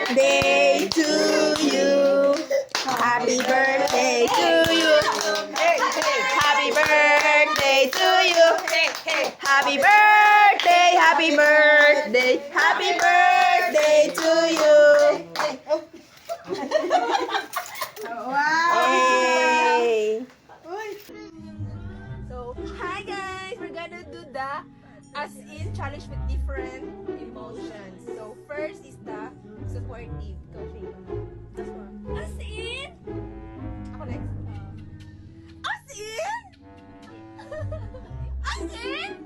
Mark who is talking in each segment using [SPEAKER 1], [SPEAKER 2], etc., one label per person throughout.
[SPEAKER 1] birthday to you. Happy birthday to you. Happy birthday to you. Happy birthday, happy birthday, happy birthday to you. Hey. So, hi guys! We're gonna do the as in challenge with different emotions. So, first is the supportive. Go, Shay. This one. As in? Ako next. As in? As in?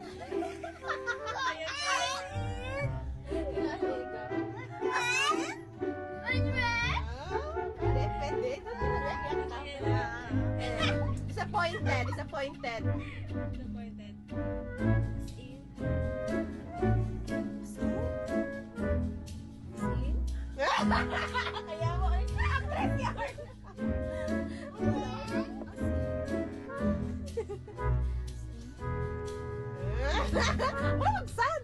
[SPEAKER 1] Disappointed. Disappointed. Kaya mo ay actress yan. Wag sad.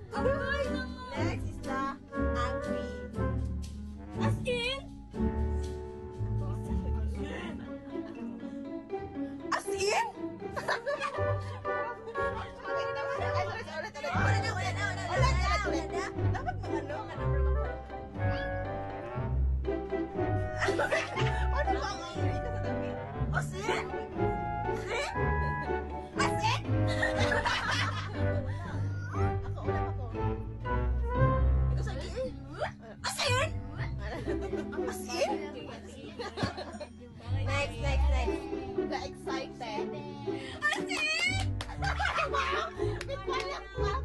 [SPEAKER 1] Next is the angry. As in? As in? Dapat mag-ano? Ano ba ang angry ka sa dami? As in? As in? Ako, ulam ako. Ito sa gilid. As in? As in? Next. The excited. As in? Bitpalak lang.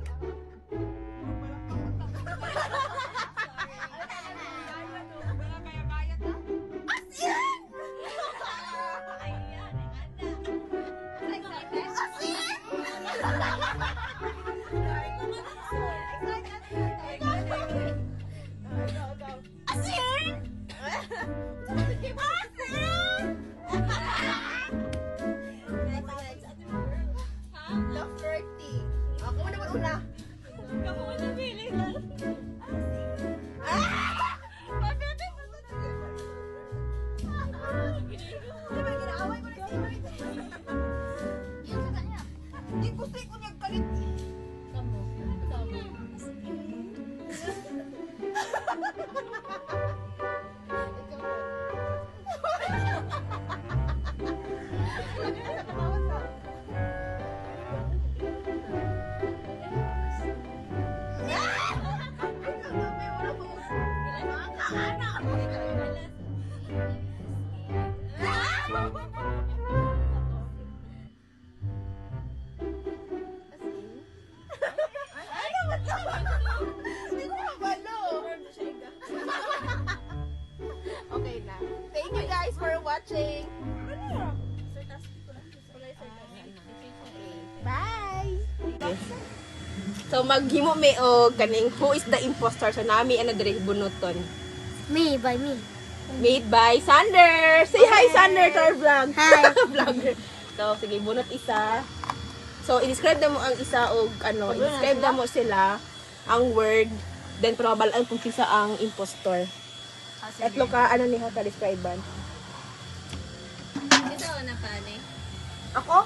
[SPEAKER 1] Okay na. Thank you guys for watching. Bye! So maghimo may og kaning who is the imposter so nami ano dire bunuton.
[SPEAKER 2] Me, by me.
[SPEAKER 1] Made by Sander. Say hi Sander to our vlog.
[SPEAKER 2] Hi.
[SPEAKER 1] Vlogger. So sige bunot isa. So i-describe mo ang isa og ano, i-describe mo sila ang word then probalaan kung kisa ang impostor. Tatlo ka ano niya ka describe-an.
[SPEAKER 2] Ito na paano eh.
[SPEAKER 3] Ako?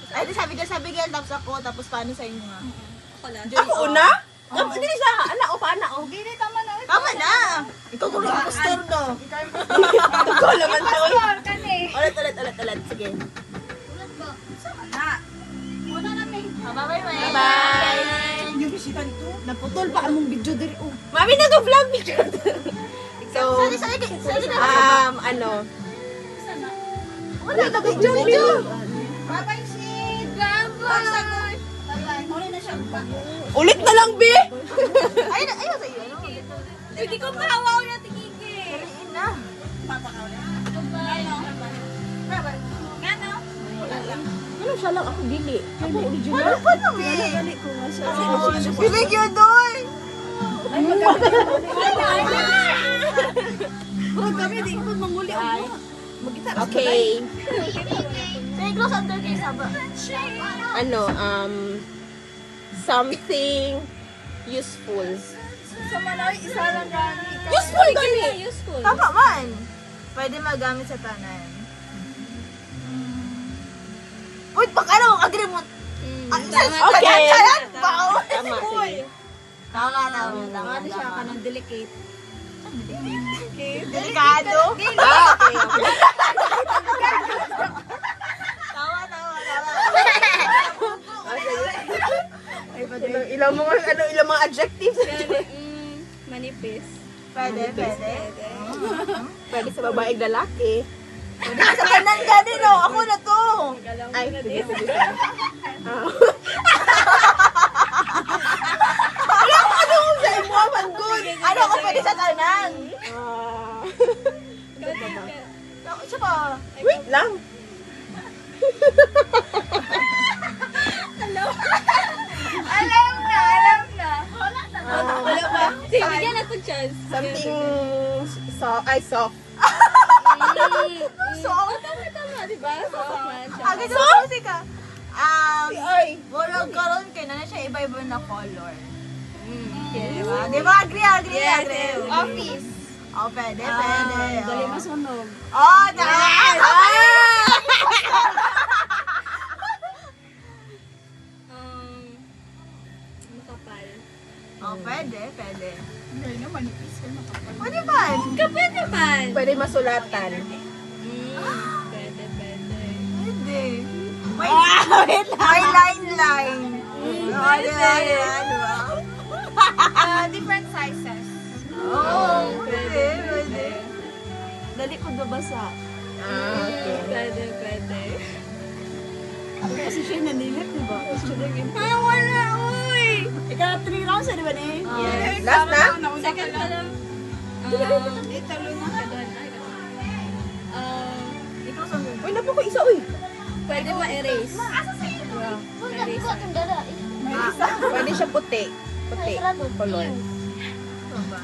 [SPEAKER 3] Ay, di sabi ganyan, tapos ako, tapos paano sa inyo nga?
[SPEAKER 2] Ako lang.
[SPEAKER 1] Ako una? Ako dili sa ana o paana o.
[SPEAKER 3] Hindi, tama na. Tama na! Ikaw kung impostor no.
[SPEAKER 1] Ito naman to.
[SPEAKER 3] Ulit. Sige.
[SPEAKER 2] Una na may.
[SPEAKER 3] Bye-bye.
[SPEAKER 1] Bye.
[SPEAKER 3] Yung bisikan to. Naputol pa among video diri.
[SPEAKER 1] Mami nag-vlog picture. So,
[SPEAKER 3] Sorry na.
[SPEAKER 1] ano?
[SPEAKER 3] Wala ka video. Bye-bye, Sid.
[SPEAKER 2] Bye-bye.
[SPEAKER 3] Ulit na siya.
[SPEAKER 1] Ulit na lang, be.
[SPEAKER 3] Ayun sa iyo.
[SPEAKER 2] Hindi ko mahawaw na tigigi.
[SPEAKER 3] Kaliin na.
[SPEAKER 2] Bye-bye. Ngano?
[SPEAKER 1] Ano siya lang ako dili. Ako original.
[SPEAKER 3] Ano pa namin? Bilig yun doy.
[SPEAKER 1] Ay, magkakita.
[SPEAKER 3] Huwag kami, di ko manguli ako.
[SPEAKER 1] Okay.
[SPEAKER 3] Say, close under kay Saba.
[SPEAKER 1] Ano, something useful.
[SPEAKER 2] Sa Manoy, isa lang gani.
[SPEAKER 1] Useful gani.
[SPEAKER 2] Useful.
[SPEAKER 3] Tama man. Pwede magamit sa tanan. Wait, baka ano, agree mo.
[SPEAKER 1] Okay.
[SPEAKER 3] Wow.
[SPEAKER 1] Tama, sige.
[SPEAKER 3] Tama.
[SPEAKER 2] Ano siya ka ng delicate.
[SPEAKER 3] Delikado.
[SPEAKER 1] Ah, okay, okay.
[SPEAKER 3] Tama.
[SPEAKER 1] Ilang mga adjectives.
[SPEAKER 2] Manipis.
[SPEAKER 3] Pwede.
[SPEAKER 1] Pwede sa babaeng lalaki.
[SPEAKER 3] Pwede sa kanan gani, no? Ako na to.
[SPEAKER 1] Ay, sige.
[SPEAKER 3] Ano ako pwede sa kanan? Tsaka,
[SPEAKER 1] Wait lang.
[SPEAKER 3] alam na.
[SPEAKER 2] Wala ba? Sige, bigyan na to chance.
[SPEAKER 1] Something soft.
[SPEAKER 3] So,
[SPEAKER 2] Tama, di ba? Soft man siya.
[SPEAKER 3] agad ang musika.
[SPEAKER 1] Ay.
[SPEAKER 3] Murag karon kay na siya iba-iba na color. Diba? Diba? Agree.
[SPEAKER 1] Office.
[SPEAKER 3] Oh, pwede.
[SPEAKER 2] Dali
[SPEAKER 3] Oh.
[SPEAKER 2] masunog.
[SPEAKER 3] Oh, tama!
[SPEAKER 2] Makapal.
[SPEAKER 3] Oh, pwede. Pwede ba?
[SPEAKER 2] Kapal naman.
[SPEAKER 1] Pwede masulatan.
[SPEAKER 2] Pwede.
[SPEAKER 3] Pwede. May line. Oh, diba?
[SPEAKER 2] Different sizes.
[SPEAKER 3] Oh, pwede.
[SPEAKER 2] Dali ko babasa.
[SPEAKER 1] Ah, okay.
[SPEAKER 2] Pwede. Kasi siya nanilit, di ba? Wala, uy! Ikaw, 3 rounds, di ba ni?
[SPEAKER 1] Yes. Last na?
[SPEAKER 2] Second pa lang. Italo na ka doon.
[SPEAKER 3] Ikaw sa mo.
[SPEAKER 1] Uy, napo ko isa, uy.
[SPEAKER 2] Pwede ma-erase.
[SPEAKER 1] Pwede siya puti. Puti. Color.
[SPEAKER 3] Ano ba?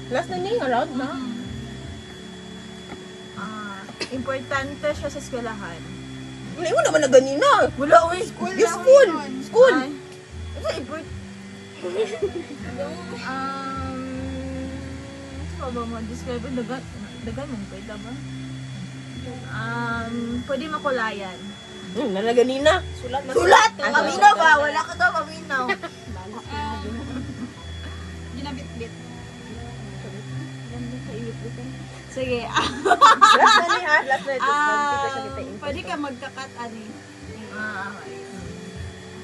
[SPEAKER 1] Last na niya, around na.
[SPEAKER 3] Importante siya sa eskwelahan.
[SPEAKER 1] Wala mo naman na ganina.
[SPEAKER 3] Wala, uy, school
[SPEAKER 1] Yung school. School.
[SPEAKER 3] Ano important? Ano ba ma-describe? Dagan mong pwede ba? Pwede makulayan.
[SPEAKER 1] Nala ganina. Sulat.
[SPEAKER 3] Sulat! Paminaw ba? Wala ka daw paminaw.
[SPEAKER 2] Ginabit-bit. Sige.
[SPEAKER 1] Last na niya, last na ito. Dito siya kita info.
[SPEAKER 2] Pwede ka magkakat, ani.
[SPEAKER 3] Okay.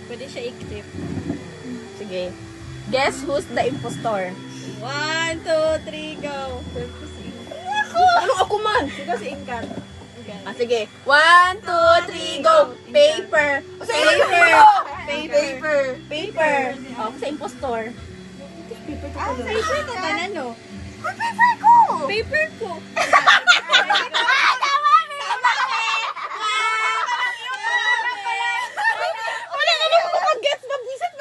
[SPEAKER 2] Pwede siya i-clip.
[SPEAKER 1] Sige. Guess who's the impostor?
[SPEAKER 2] 1, 2, 3, go.
[SPEAKER 1] Ano ako man? Sige si Inkat. Ah, sige. 1, 2, 3, go! Paper! Paper! Oh, sa impostor.
[SPEAKER 2] Paper ka tanan, no?
[SPEAKER 3] Paper ko!
[SPEAKER 2] Paper ko.
[SPEAKER 1] Wala na lang ako mag-gets. Mag-visit.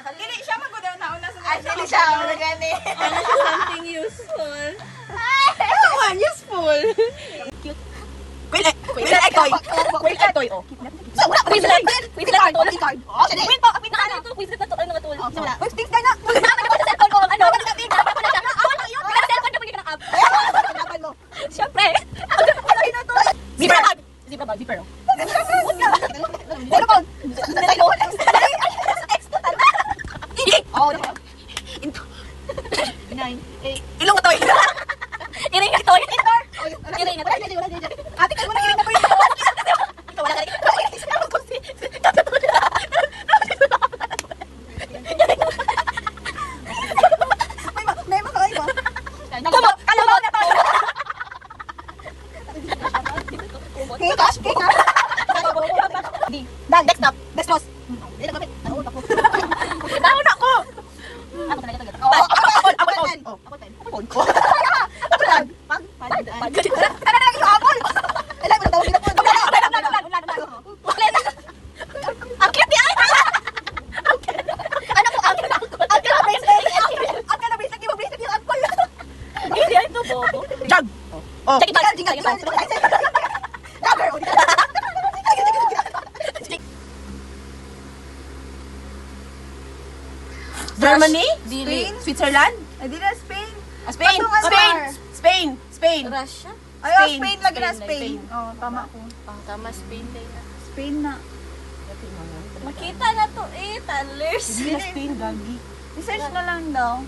[SPEAKER 3] Hindi siya magudaw na una sa mga. Hindi siya magagani.
[SPEAKER 2] Ano siya something useful?
[SPEAKER 1] Ano man? Useful. Cute. Wait lang, toy. Wait lang, toy. Oh. Wait lang, toy. Card. Oh, sige. Wait po, wait na ito. Wait na to. Ano nga tool? Wait, sticks ka na. Wait na ako sa cellphone ko. Ano? Wala na siya. Awal ko yun. Wala cellphone ka magiging ng app. Hanapan mo. Siyempre. Ano to? Zipper. Zipper ba? Zipper. Cellphone. Oh, ilong ka toy. Iring ka toy. Iring ka toy. Ate ka muna iring ka toy. Ikaw wala ka rin. May makaway ba? Kumo! Kalabaw na tayo! Cash! Dag! Desktop! Desktos! Down ako! Ako talaga to. Oh, apple! Apple pen! Oh, apple pen. Apple pen. Apple pen. Pag. Tara na yung apple! Alam mo na daw, hindi na po. Ang cute yan! Ano po? Ang bracelet! Ang bracelet! Yung bracelet yung apple! Hindi yan ito, bobo. Jug! Oh. Check it out! Jugger!
[SPEAKER 4] Germany?
[SPEAKER 3] Dili.
[SPEAKER 4] Switzerland?
[SPEAKER 2] Ay, di na Spain.
[SPEAKER 4] Spain!
[SPEAKER 2] Patungan
[SPEAKER 4] Spain!
[SPEAKER 2] par.
[SPEAKER 4] Spain! Spain!
[SPEAKER 3] Russia?
[SPEAKER 2] Ay, oh,
[SPEAKER 4] Spain.
[SPEAKER 2] Spain. Lagi na
[SPEAKER 4] Spain,
[SPEAKER 2] Spain.
[SPEAKER 4] Spain.
[SPEAKER 2] Oh, tama ko.
[SPEAKER 3] Oh, tama, Spain din.
[SPEAKER 2] Spain na.
[SPEAKER 3] Makita na to eh, toddlers.
[SPEAKER 4] Hindi na Spain, gagi.
[SPEAKER 2] Research na lang daw.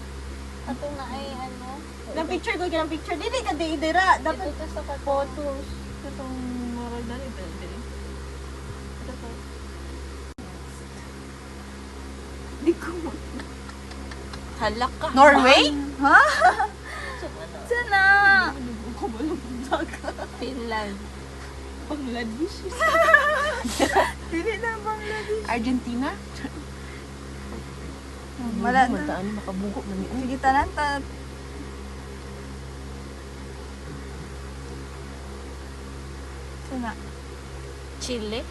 [SPEAKER 3] Ato na ay ano.
[SPEAKER 4] Ng picture ko, ng picture. Dili ka dira.
[SPEAKER 3] Dapat ito sa photos.
[SPEAKER 4] Itong moral na rin. Ito to. Di ko
[SPEAKER 3] Halak ka.
[SPEAKER 4] Norway?
[SPEAKER 2] Ha? Sana.
[SPEAKER 4] Ko ba lang
[SPEAKER 3] Finland.
[SPEAKER 4] Bangladesh?
[SPEAKER 2] Dili na Bangladesh.
[SPEAKER 4] Argentina?
[SPEAKER 2] Wala na.
[SPEAKER 4] Mataan makabugo man ni.
[SPEAKER 2] Sige, tanan ta. Sana.
[SPEAKER 3] Chile.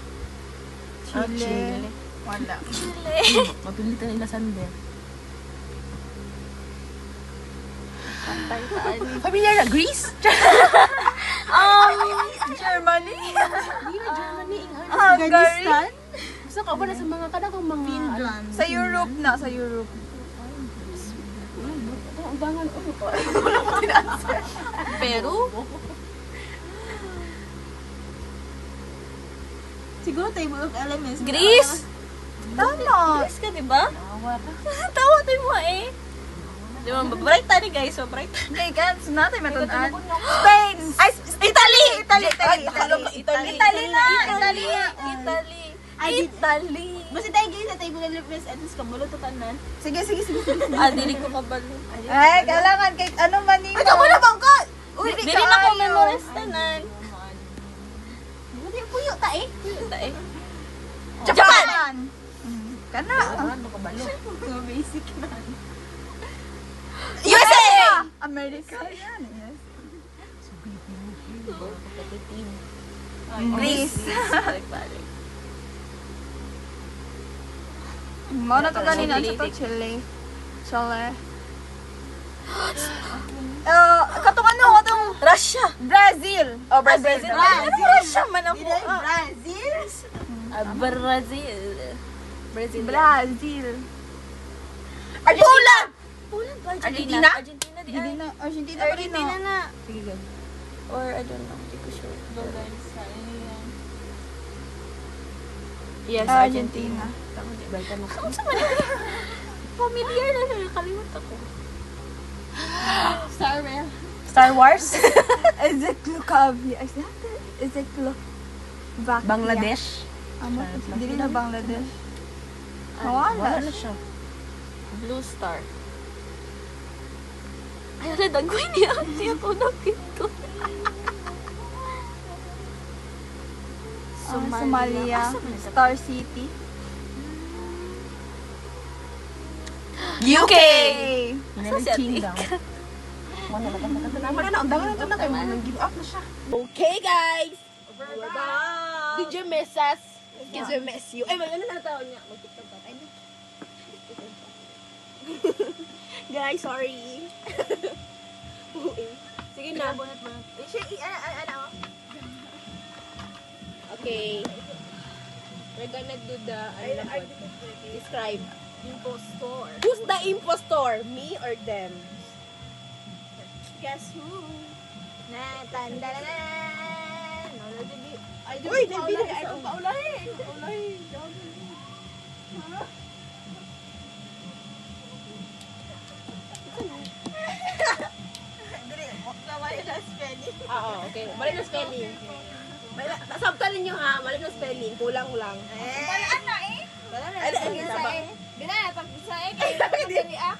[SPEAKER 2] Chile. Wala.
[SPEAKER 3] Chile.
[SPEAKER 4] Mapilitan nila Sander.
[SPEAKER 3] Pantay taan.
[SPEAKER 4] Familiar na Greece?
[SPEAKER 2] Germany.
[SPEAKER 4] Hindi na Germany.
[SPEAKER 2] Hungary.
[SPEAKER 4] Gusto ka ba na sa mga kadakang mga... Finland.
[SPEAKER 2] Sa Europe na, sa Europe.
[SPEAKER 4] Ang bangan ko.
[SPEAKER 3] Peru.
[SPEAKER 4] Siguro tayo mga elements.
[SPEAKER 3] Greece.
[SPEAKER 2] Tama.
[SPEAKER 3] Greece ka, diba?
[SPEAKER 4] Tawa ta.
[SPEAKER 3] Tawa tayo mo eh. Di ba, bright tani guys, so bright.
[SPEAKER 2] Okay, guys, natin matunan. Spain. Ay, Italy. Italy. Italy na. Italy.
[SPEAKER 3] Italy. Italy.
[SPEAKER 4] Basta tayo guys, tayo mga elements at least kabalo to tanan.
[SPEAKER 2] Sige.
[SPEAKER 3] Ah, dili ko kabalo.
[SPEAKER 2] Ay, kailangan kay ano man ni.
[SPEAKER 4] Ay, tama na bang ka?
[SPEAKER 2] Uy,
[SPEAKER 3] Dili na ko memorize tanan.
[SPEAKER 4] Buti puyo ta eh.
[SPEAKER 3] Tae.
[SPEAKER 2] Japan. Kana.
[SPEAKER 4] Ano ka balo?
[SPEAKER 2] So basic na.
[SPEAKER 3] USA!
[SPEAKER 2] America. Yan, yes.
[SPEAKER 3] Greece.
[SPEAKER 2] Mao na to kanina sa to Chile. Chile. Katong ano, katong
[SPEAKER 3] Russia.
[SPEAKER 2] Brazil.
[SPEAKER 3] Oh, Brazil.
[SPEAKER 2] Brazil.
[SPEAKER 3] Russia man ako.
[SPEAKER 2] Brazil.
[SPEAKER 3] Brazil. Brazil.
[SPEAKER 2] Brazil.
[SPEAKER 3] Poland! Poland ba?
[SPEAKER 4] Argentina?
[SPEAKER 3] Argentina di
[SPEAKER 2] Hindi
[SPEAKER 3] ay.
[SPEAKER 2] na, Argentina pa rin
[SPEAKER 3] Argentina
[SPEAKER 2] no.
[SPEAKER 3] na.
[SPEAKER 4] Sige gan.
[SPEAKER 3] Or I don't know. Hindi ko sure. Yes,
[SPEAKER 2] Argentina.
[SPEAKER 4] Tama di ba na ko.
[SPEAKER 3] Unsa man yun? Familiar na siya. Nakalimutan ako.
[SPEAKER 4] Star Wars?
[SPEAKER 2] Ezeklovia. Ezeklovia.
[SPEAKER 4] Bangladesh?
[SPEAKER 2] Amo, dili na Bangladesh.
[SPEAKER 4] Wala
[SPEAKER 2] Wala.
[SPEAKER 4] na siya.
[SPEAKER 3] Blue Star. Ay, wala dagway niya. Hindi ako nakito.
[SPEAKER 2] Somalia. Star City.
[SPEAKER 3] UK!
[SPEAKER 4] United
[SPEAKER 3] Sa
[SPEAKER 4] Kingdom. Wala na kanta na. Wala na, ang dangan na ito na kayo. Nag-give up na siya.
[SPEAKER 1] Okay, guys. We're back. Did you miss us? Because we miss you. Ay, maganda na tao niya. Mag-tiktok ka. Ay, guys, sorry. Sige na. Okay. We're gonna do the describe. Impostor. Who's the impostor? Me or them? Guess who? Na tanda na. Uy, nabili ay kung paulahin. Paulahin. Oo, okay. Mali na spelling. Nasabtanin nyo ha, mali na spelling. Kulang lang. Balaan na eh. Balaan na. Ay, sabak.
[SPEAKER 3] Binaya, pag isa eh, kayo na pagkali ah.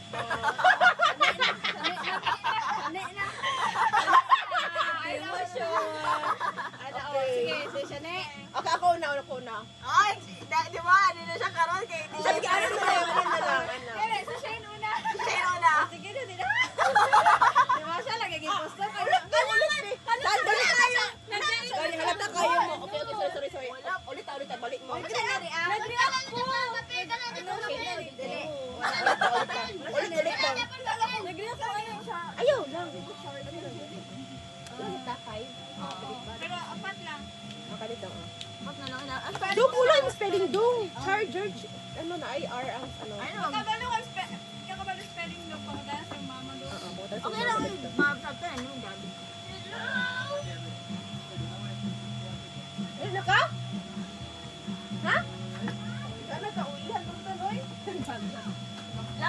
[SPEAKER 3] Sanay na.
[SPEAKER 1] Okay.
[SPEAKER 3] Sige, siya na eh.
[SPEAKER 1] Okay, ako una.
[SPEAKER 2] Ay, di ba? Hindi na siya karon kay hindi
[SPEAKER 1] Sabi ka, ano na lang, ano.
[SPEAKER 3] Sa siya yung una.
[SPEAKER 2] siya una.
[SPEAKER 3] Sige na, di na. Di ba siya lagaging posto?
[SPEAKER 1] Sandali tayo. Sorry, halata kayo mo. Okay, sorry. Ulit, balik mo.
[SPEAKER 3] Nag-react ko.
[SPEAKER 1] Ulit lang.
[SPEAKER 3] Nag-react ko ano siya.
[SPEAKER 1] Ayaw lang. Ulit na, 5.
[SPEAKER 3] Pero apat lang.
[SPEAKER 1] Makalit lang.
[SPEAKER 3] Apat na lang.
[SPEAKER 1] Do, pula yung spelling do. Char, George. Ano na, IR ang ano.
[SPEAKER 3] Magkabalo ang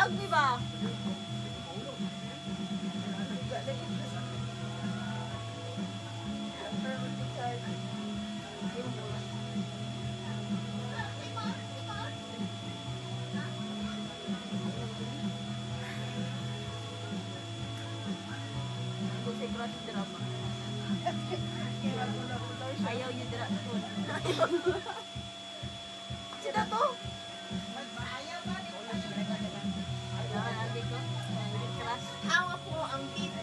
[SPEAKER 3] vlog, di ba? Ayaw yung dira. Sino to?
[SPEAKER 1] Awa po ang tip.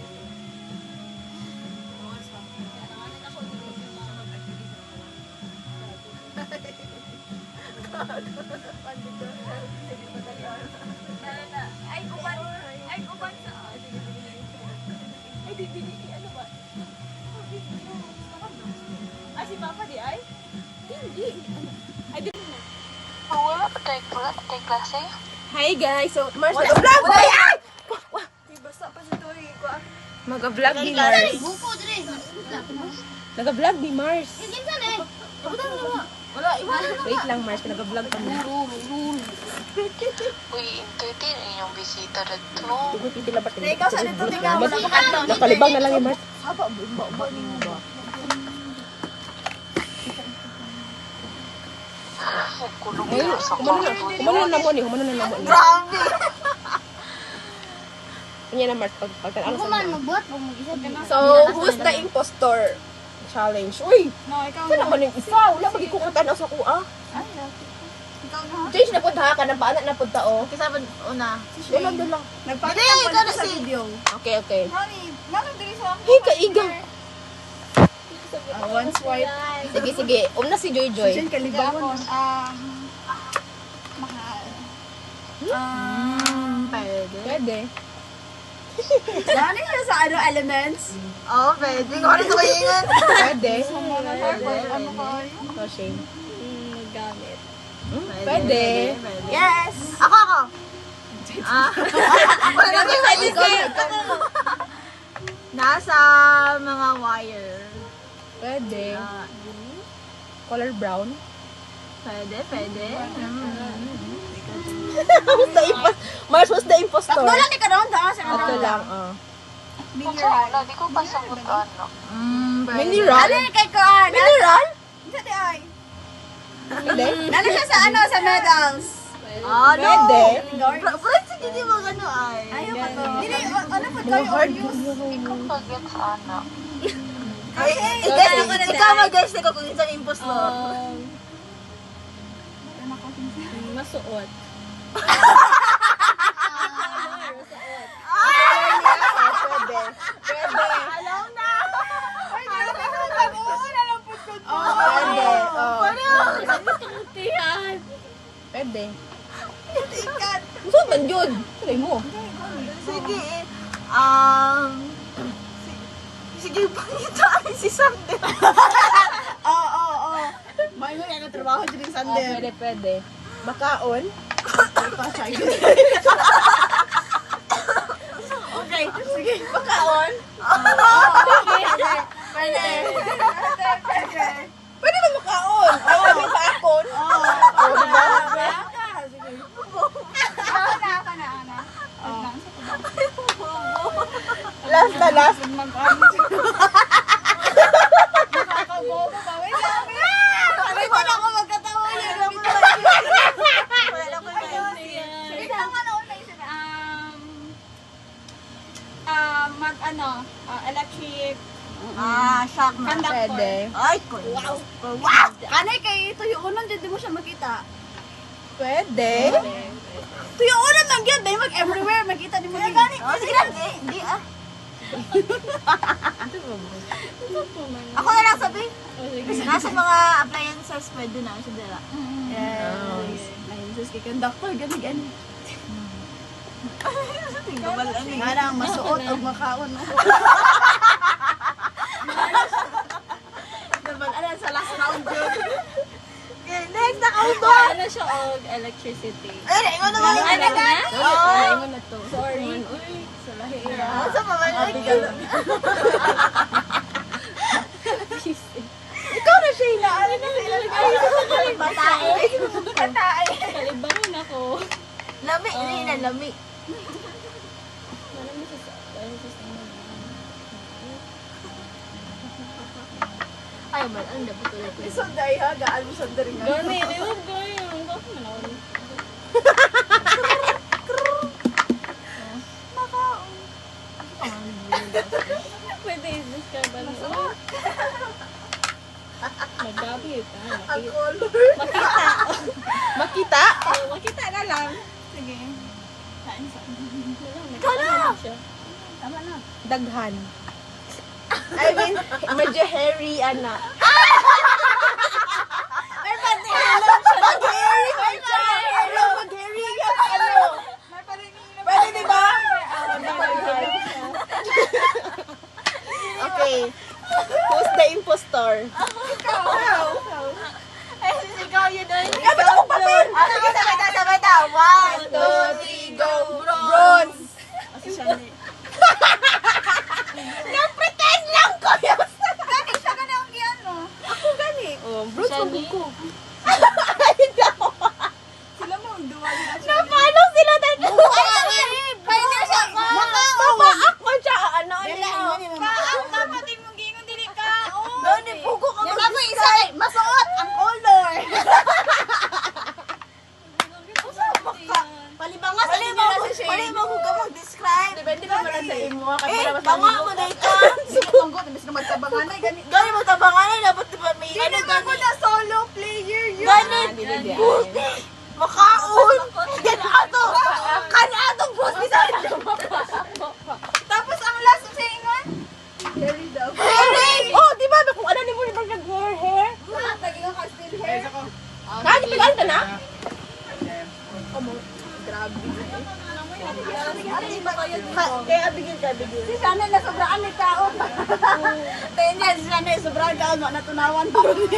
[SPEAKER 3] Ay, uban. Ay, uban sa... Ay, di, ano ba? Ah, si Papa di ay? Hindi. Ay, di na.
[SPEAKER 4] Wala pa tayo klase.
[SPEAKER 1] Hi guys, so Mars
[SPEAKER 3] What?
[SPEAKER 1] nag-vlog!
[SPEAKER 3] What?
[SPEAKER 1] Ay!
[SPEAKER 3] Basta pa si Tori ko.
[SPEAKER 1] Mag-vlog ni Mars.
[SPEAKER 2] Buko dire.
[SPEAKER 1] Nag-vlog ni Mars.
[SPEAKER 2] Kinsa na eh. Kabutan mo na.
[SPEAKER 3] Wala, iwanan na.
[SPEAKER 1] Wait lang Mars, nag-vlog kami.
[SPEAKER 4] Uy, entertain inyong bisita dito.
[SPEAKER 1] Tugot yung tilabat.
[SPEAKER 3] Ikaw sa dito, tingnan mo na pakanto.
[SPEAKER 1] Nakalibang na lang ni Mars.
[SPEAKER 3] Haba, ba ninyo ba?
[SPEAKER 4] Kulong
[SPEAKER 1] Ay,
[SPEAKER 4] na sa
[SPEAKER 1] kumano na mo ni, kumano na mo ni.
[SPEAKER 3] Grabe!
[SPEAKER 1] Kanya na Mars, pagkano sa mga.
[SPEAKER 2] magbuhat pag mag-isa ka na.
[SPEAKER 1] So, who's the impostor challenge? Uy,
[SPEAKER 3] No, ikaw
[SPEAKER 1] saan naman yung isa? Wala pag ikukutanaw sa kuha.
[SPEAKER 3] Ikaw na.
[SPEAKER 1] Change na punta ka, ng paana na punta o.
[SPEAKER 3] Kasi sabi, una.
[SPEAKER 1] Wala na lang.
[SPEAKER 3] Nagpakita pa sa video.
[SPEAKER 1] Okay, okay.
[SPEAKER 3] Mami, mami, dali sa ako.
[SPEAKER 1] Hey, kaigang.
[SPEAKER 3] One swipe.
[SPEAKER 1] Sige, sige. Na si Joy Joy.
[SPEAKER 3] Kalibangon. Pwede.
[SPEAKER 1] Pwede.
[SPEAKER 3] Dali ka sa ano, elements? Oo, pwede. Kung ano sa kaingan.
[SPEAKER 1] Pwede.
[SPEAKER 3] Ano kayo?
[SPEAKER 1] No shame.
[SPEAKER 2] Gamit.
[SPEAKER 1] Pwede.
[SPEAKER 3] Yes! Ako! Wala na sa Nasa mga wire.
[SPEAKER 1] Pwede. Color brown.
[SPEAKER 3] Pwede.
[SPEAKER 1] Who's the impostor? Mars, who's the impostor?
[SPEAKER 3] Takbo lang ni Karon da sa
[SPEAKER 1] Ito lang, oh.
[SPEAKER 4] Wala, di ko pasagot ano.
[SPEAKER 1] Mineral?
[SPEAKER 3] Ano ni kay Kuan?
[SPEAKER 1] Mineral?
[SPEAKER 3] Hindi di ay.
[SPEAKER 1] Hindi.
[SPEAKER 3] Nalo siya sa ano sa medals. Ah, no.
[SPEAKER 1] Pwede.
[SPEAKER 3] Friends, hindi mo gano ay. Ayaw pa to. Hindi, ano pa kayo or use?
[SPEAKER 4] Di ko pagyan sa anak.
[SPEAKER 3] Ay, ikaw mag-guess ko kung isa impostor.
[SPEAKER 2] Masuot.
[SPEAKER 1] Pwede. Pwede.
[SPEAKER 3] Alam na. Ay, pag-uuna lang po ko.
[SPEAKER 1] Pwede. Oh.
[SPEAKER 2] Tiyan.
[SPEAKER 1] Pwede.
[SPEAKER 3] Tikat.
[SPEAKER 1] Gusto man yun. Tuloy mo.
[SPEAKER 3] Sige. Sige, pangitaan si Sander. Oo. May mo yan ang trabaho dyan
[SPEAKER 1] Oh, pwede, pwede. Makaon?
[SPEAKER 3] Okay, sige. Makaon? Pwede.
[SPEAKER 1] Pwede ba makaon? Oh, may paakon?
[SPEAKER 3] Oo.
[SPEAKER 1] Diba? Last na last.
[SPEAKER 3] Sabi ko na ako magkatawa yan. Wala ko
[SPEAKER 2] Electric.
[SPEAKER 3] shock na.
[SPEAKER 1] Pwede.
[SPEAKER 3] Ay, wow! Kanay kay tuyo unan, di mo siya makita.
[SPEAKER 1] Pwede.
[SPEAKER 3] Tuyo unan lang yun, dahil mag-everywhere, makita di mo din. Oh, sige lang. Hindi Ako na lang sabi. Nasa mga appliances, pwede na siya dala.
[SPEAKER 1] Yes.
[SPEAKER 3] Appliances kay conductor, gani-gani. Nga lang, masuot o makaon. Nabalaan sa last round yun. Okay, next na kauto.
[SPEAKER 2] Ano siya og electricity.
[SPEAKER 3] Ay, ingon naman yung
[SPEAKER 2] Ano na?
[SPEAKER 3] Oo.
[SPEAKER 2] Ingon na to. Sorry. Uy, sa lahi.
[SPEAKER 3] Sa pabalik. Ikaw na, Shayla. Ano na Batae. Batae.
[SPEAKER 2] Kalibangin ako.
[SPEAKER 3] Lami, hindi na lami.
[SPEAKER 2] Ay, man, ano na po tuloy ko.
[SPEAKER 3] Isod ay ha, gaan mo sa rin nga.
[SPEAKER 2] Gani, liwag gani. Ang gako manawin. Pwede i-describe ano. Magabi ito.
[SPEAKER 3] Ang color.
[SPEAKER 2] Makita.
[SPEAKER 3] Makita?
[SPEAKER 1] Makita na lang.
[SPEAKER 3] Sige. Kain sa.
[SPEAKER 2] Kala!
[SPEAKER 3] Tama na.
[SPEAKER 1] Daghan.
[SPEAKER 3] I mean, medyo hairy, ana.
[SPEAKER 2] May pati-halong siya.
[SPEAKER 3] Mag-hairy! Hello, mag-hairy ka. Ano? Pwede, di ba? Okay. Who's the impostor?
[SPEAKER 2] Ay, sisigaw yun doon.
[SPEAKER 3] Dapat ako pa din!
[SPEAKER 2] Sige, sabay ta. 1, 2, 3, go.
[SPEAKER 3] Bronze! Nag-pretend lang ko yun! Gani, siya ka na ang piano. Ako gani. Oh, bronze
[SPEAKER 2] Siya
[SPEAKER 3] ang
[SPEAKER 2] ni.
[SPEAKER 3] buko. Sila mo, duwa nila siya. Napalo sila dito.
[SPEAKER 2] Pwede siya ka.
[SPEAKER 3] Mapaak man siya. Ano,
[SPEAKER 2] Kaang kapatid mong gingon dili ka.
[SPEAKER 3] Gani, buko ka mag-isa. Masuot ang color.
[SPEAKER 2] Palibangas.
[SPEAKER 3] Wala mo ko mag-describe.
[SPEAKER 1] Depende pa man sa imo.
[SPEAKER 3] Banga mo na ito. Sugod, imbes na magtabangan ay gani. Gani magtabangan ay dapat diba may ano gani. Na solo player yun. Gani. Makaon. Gani ato. Kani atong boss bisa. Tapos ang last sa ingon.
[SPEAKER 1] Harry daw.
[SPEAKER 3] Hair. Oh, di ba kung ano ni mo nang hair?
[SPEAKER 1] Tagiga ka still hair.
[SPEAKER 3] Kani pilan ta na? Kaya bigil ka, bigil. Si Sana na sobraan ni taon. Tenya, si Sana sobraan taon. Natunawan pa rin.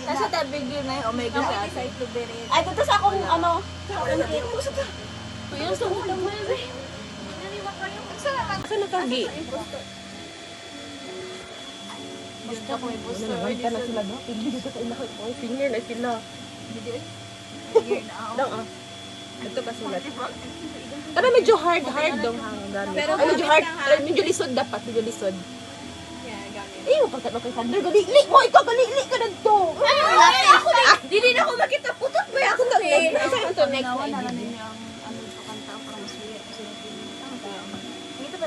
[SPEAKER 2] Kasi tabigil na yung omega sa side to be rin.
[SPEAKER 3] Ay, ito sa akong ano.
[SPEAKER 2] Ayun, sa utang mo yun.
[SPEAKER 3] Saan nakagi?
[SPEAKER 2] Basta ko may poster.
[SPEAKER 3] Naganta na sila do. Pili dito sa ina ko. Oy, finger na sila. Dang ah. Ito kasulat. Pero medyo hard dong hanggang.
[SPEAKER 1] Pero
[SPEAKER 3] Ay, medyo hard. Ay, medyo lisod dapat, medyo lisod.
[SPEAKER 1] Yeah, gamit.
[SPEAKER 3] Eh, pagkat mo kay Thunder, galili mo, ikaw galili ka na to.
[SPEAKER 2] Ay, ako na.
[SPEAKER 1] Dili na ako makita. Putot ba ako to?
[SPEAKER 3] Isa ito next
[SPEAKER 2] Nawa
[SPEAKER 3] na
[SPEAKER 2] na lang
[SPEAKER 3] ibig.
[SPEAKER 2] ninyo ang ano sa kanta para masuya.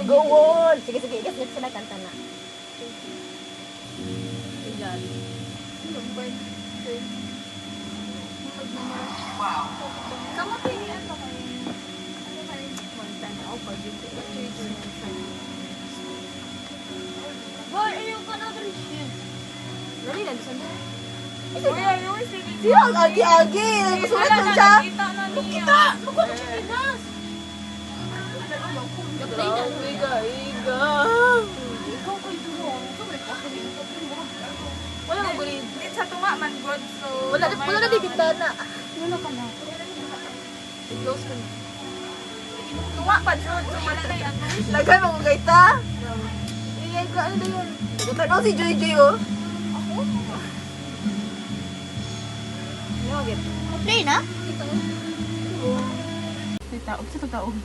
[SPEAKER 3] Go on! Sige, sige. Igas next na kanta na.
[SPEAKER 2] Boy, ayaw ka na rin.
[SPEAKER 3] Dali lang, saan
[SPEAKER 1] Siya,
[SPEAKER 3] agi-agi. Nagsulat lang siya.
[SPEAKER 2] Kita na niya.
[SPEAKER 3] Kita! Magkano siya pinas? Iga. Wala nang gulid.
[SPEAKER 1] Sa tunga man good. So,
[SPEAKER 3] Wala na di bintana.
[SPEAKER 2] Wala ka na.
[SPEAKER 3] Close ko na.
[SPEAKER 1] tunga pa jud. So, wala na yan.
[SPEAKER 3] Lagay mo kay ta. Iyay ka, ano na yun? Nagtanaw si Joy Joy, oh. Ano, get?
[SPEAKER 2] Play na?
[SPEAKER 3] Taog sa taog.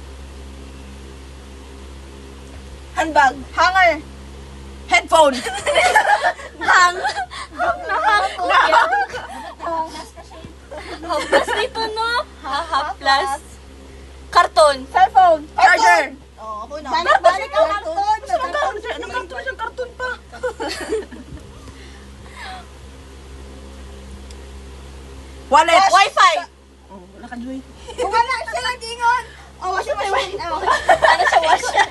[SPEAKER 3] Handbag. Hanger. Headphone. Hang.
[SPEAKER 2] Plus dito, no? Haha, plus. Karton.
[SPEAKER 3] Cellphone. Charger.
[SPEAKER 2] Oo, ako na.
[SPEAKER 3] Balik ang karton. Anong karton siya? Karton pa. Wallet. Wi-Fi. Oh, wala ka, Joy.
[SPEAKER 2] Wala siya nag-ingon. Oh, wasya pa yun. Ano siya, wasya?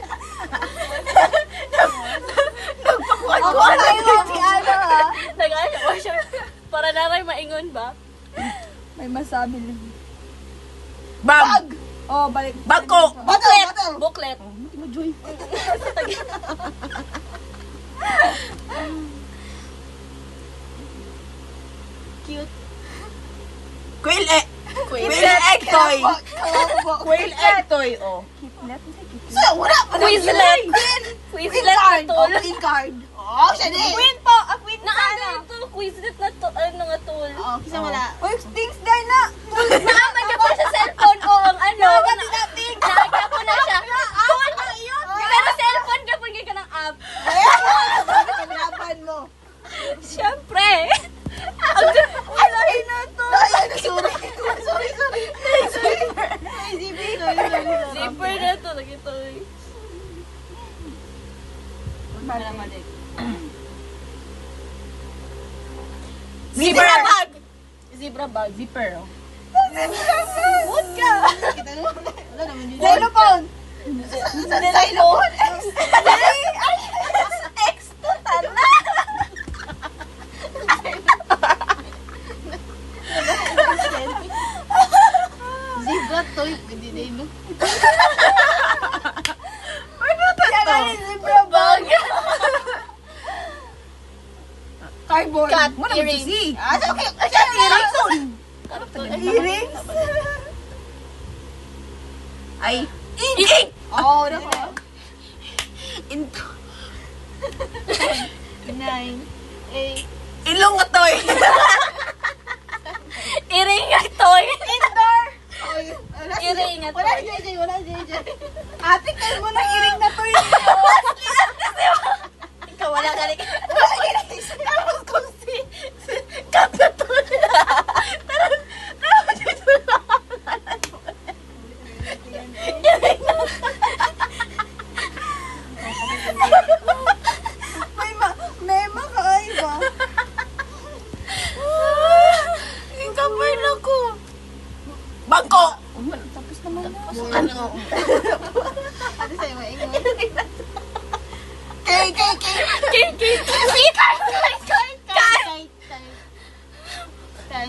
[SPEAKER 3] Nagpakuan-kuan na yun. Si Ana, ha?
[SPEAKER 2] Nag-ano, wasya. Para naray maingon ba?
[SPEAKER 1] May masabi lang.
[SPEAKER 3] Bag.
[SPEAKER 1] Oh, balik.
[SPEAKER 3] Bangko.
[SPEAKER 2] Booklet. Booklet.
[SPEAKER 3] Mo, Joy.
[SPEAKER 2] Cute.
[SPEAKER 3] Quail egg. Quail egg toy. Quail egg toy, oh. So, wala pa na.
[SPEAKER 2] Quizlet. Quizlet na tool.
[SPEAKER 3] card. Oh, siya din.
[SPEAKER 2] Queen po. Queen na ano ito. Quizlet na to. Ano nga tool?
[SPEAKER 3] Oh, kisa wala.
[SPEAKER 1] Uy, things dahil na.
[SPEAKER 2] Naaman niya pa sa cellphone o ang ano.
[SPEAKER 3] toy.
[SPEAKER 2] Balik.
[SPEAKER 3] Zebra bag! Zebra bag.
[SPEAKER 2] Zipper. Oh.
[SPEAKER 3] What ka?
[SPEAKER 2] Xylophone.
[SPEAKER 3] Xylophone? X to tala. Zebra toy. Pwede na yun.
[SPEAKER 2] Ano to?
[SPEAKER 3] Zebra bag.
[SPEAKER 2] Cardboard.
[SPEAKER 3] Cat
[SPEAKER 2] Mo na
[SPEAKER 3] earrings.
[SPEAKER 2] si.
[SPEAKER 3] Okay. Cat earrings.
[SPEAKER 2] Earrings. Ay.
[SPEAKER 3] Ink!
[SPEAKER 2] Oh, ano ba?
[SPEAKER 3] Into. 9, 8.
[SPEAKER 2] Ilong nga toy.
[SPEAKER 3] Iring nga toy. Indoor. Iring nga toy. Wala JJ.
[SPEAKER 2] Ate, kayo mo na iring na toy.
[SPEAKER 3] Ikaw wala ka rin. Tapos kung si cat na toy. Tara dito lang. Iring nga.
[SPEAKER 2] May makaay ba?
[SPEAKER 3] Yung kapay na ko. Bangko!
[SPEAKER 2] Tapos naman na.
[SPEAKER 3] Ano? Ano sa'yo maingay? Kay.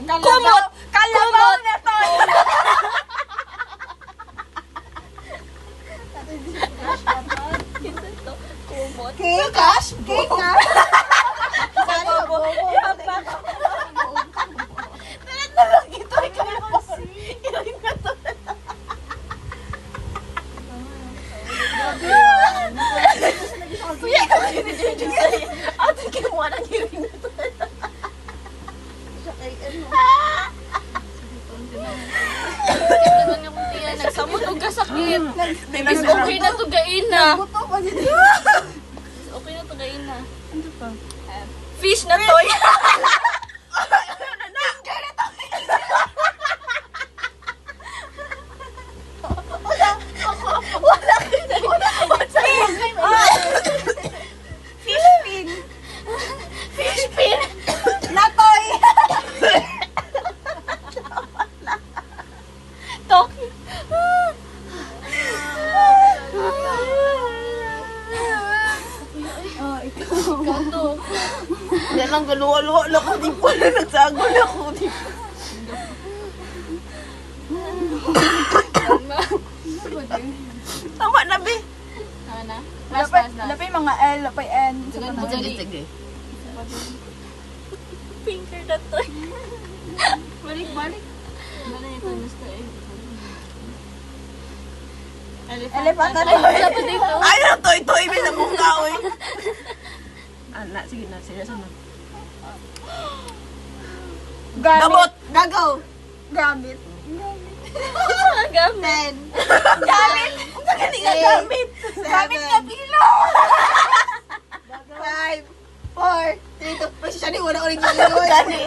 [SPEAKER 3] Kumot!
[SPEAKER 2] Kalabaw na toy.
[SPEAKER 3] Kumot.
[SPEAKER 2] Cake. Cake na.
[SPEAKER 3] Ate, kimuha ng hiring na to. Nagsamot o kasakit. Is okay na to gain na.
[SPEAKER 2] Buto pa dyan.
[SPEAKER 3] Okay na to gain na.
[SPEAKER 2] Ano pa?
[SPEAKER 3] Fish na toy. Fish pin.
[SPEAKER 2] Natoy!
[SPEAKER 3] Toki.
[SPEAKER 2] Oh, ikaw.
[SPEAKER 3] Kato.
[SPEAKER 2] Yan lang galuwa-luwa na ko. Di po na nagsagol ako. Di po. Tama na, be.
[SPEAKER 3] Ano?
[SPEAKER 2] Lapay mga L, lapay N.
[SPEAKER 3] Sige. Finger na toy.
[SPEAKER 2] Balik.
[SPEAKER 3] Ano ito? Gusto eh.
[SPEAKER 2] Elephant na
[SPEAKER 3] Dapat dito.
[SPEAKER 2] Ay, ano to? Ito, ibig na mong kaoy. Sige na. Seryoso na. Gamot! Gagaw! Gamit.
[SPEAKER 3] Gamit.
[SPEAKER 2] Gamit! Ang sagani nga gamit! Gamit nga bilo! 5, 4, 3, 2, kasi siya ni wala ulit yung gani.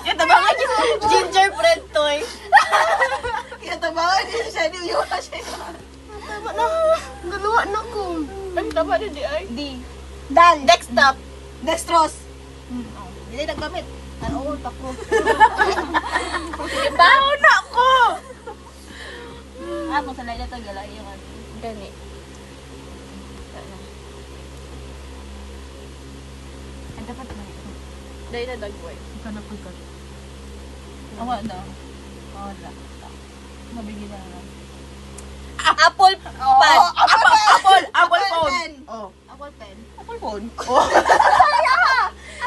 [SPEAKER 3] Yung tabangan yung gingerbread toy.
[SPEAKER 2] Kinatabangan niya siya ni wala siya. Tama na. Galuwa na ko.
[SPEAKER 3] Ang tama na di ay.
[SPEAKER 2] D. Dal.
[SPEAKER 3] Desktop.
[SPEAKER 2] Dextrose. Hindi naggamit. Ano, tako.
[SPEAKER 3] Baho na ko.
[SPEAKER 2] Kung sanay na ito, galay yung ano.
[SPEAKER 3] Gani.
[SPEAKER 2] Ay, dapat na ito.
[SPEAKER 3] Dahil na dagway.
[SPEAKER 2] Ikaw na pagkat. Awa daw. Wala. Mabigyan na lang.
[SPEAKER 3] Apple pad.
[SPEAKER 2] Apple phone. Oh.
[SPEAKER 3] Apple pen.
[SPEAKER 2] Apple phone. Oh.